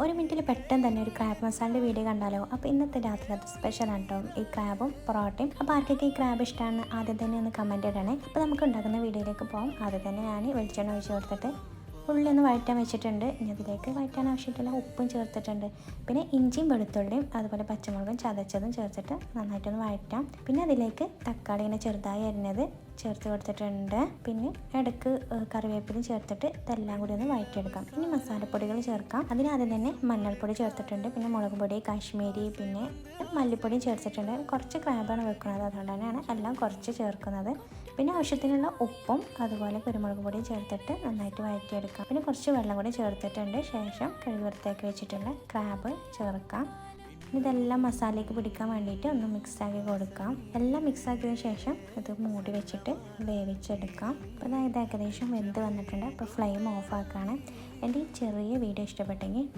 ഒരു മിനിറ്റിൽ പെട്ടെന്ന് തന്നെ ഒരു ക്രാബ് മസാലയുടെ വീഡിയോ കണ്ടാലോ? അപ്പോൾ ഇന്നത്തെ രാത്രിയിലത്തെ സ്പെഷ്യലാണ് കേട്ടോ ഈ ക്രാബും പൊറോട്ടയും. അപ്പോൾ ആർക്കൊക്കെ ഈ ക്രാബ് ഇഷ്ടമാണ് ആദ്യം തന്നെ ഒന്ന് കമൻറ്റ് ഇടണേ. അപ്പോൾ നമുക്ക് ഉണ്ടാക്കുന്ന വീഡിയോയിലേക്ക് പോകാം. ആദ്യം തന്നെ ഞാൻ വെളിച്ചെണ്ണ ഒഴിച്ച് കൊടുത്തിട്ട് ഉള്ളി ഒന്ന് വഴറ്റാൻ വെച്ചിട്ടുണ്ട്. ഇനി അതിലേക്ക് വഴറ്റാൻ ആവശ്യമായിട്ടുള്ള ഉപ്പും ചേർത്തിട്ടുണ്ട്. പിന്നെ ഇഞ്ചിയും വെളുത്തുള്ളിയും അതുപോലെ പച്ചമുളകും ചതച്ചതും ചേർത്തിട്ട് നന്നായിട്ടൊന്ന് വഴറ്റാം. പിന്നെ അതിലേക്ക് തക്കാളി ഇങ്ങനെ ചെറുതായി അരിഞ്ഞത് ചേർത്ത് കൊടുത്തിട്ടുണ്ട്. പിന്നെ ഇടയ്ക്ക് കറിവേപ്പിലും ചേർത്തിട്ട് ഇതെല്ലാം കൂടി ഒന്ന് വഴറ്റിയെടുക്കാം. ഇനി മസാലപ്പൊടികൾ ചേർക്കാം. അതിനാദ്യം തന്നെ മഞ്ഞൾപ്പൊടി ചേർത്തിട്ടുണ്ട്. പിന്നെ മുളക് പൊടി, കാശ്മീരി, പിന്നെ മല്ലിപ്പൊടിയും ചേർത്തിട്ടുണ്ട്. കുറച്ച് ക്രാബാണ് വെക്കുന്നത്, അതുകൊണ്ട് തന്നെയാണ് എല്ലാം കുറച്ച് ചേർക്കുന്നത്. പിന്നെ ആവശ്യത്തിനുള്ള ഉപ്പും അതുപോലെ കുരുമുളക് പൊടിയും ചേർത്തിട്ട് നന്നായിട്ട് വഴറ്റിയെടുക്കാം. പിന്നെ കുറച്ച് വെള്ളം കൂടി ചേർത്തിട്ടുണ്ട്. ശേഷം കഴുകി വൃത്തിയാക്കി വെച്ചിട്ടുള്ള ക്രാബ് ചേർക്കാം. ഇതെല്ലാം മസാലയ്ക്ക് പിടിക്കാൻ വേണ്ടിയിട്ട് ഒന്ന് മിക്സാക്കി കൊടുക്കാം. എല്ലാം മിക്സാക്കിയതിന് ശേഷം ഇത് മൂടി വെച്ചിട്ട് വേവിച്ചെടുക്കാം. അപ്പോൾ ഇത് ഏകദേശം വെന്ത് വന്നിട്ടുണ്ട്. അപ്പോൾ ഫ്ലെയിം ഓഫ് ആക്കുകയാണ്. എൻ്റെ ഈ ചെറിയ വീഡിയോ ഇഷ്ടപ്പെട്ടെങ്കിൽ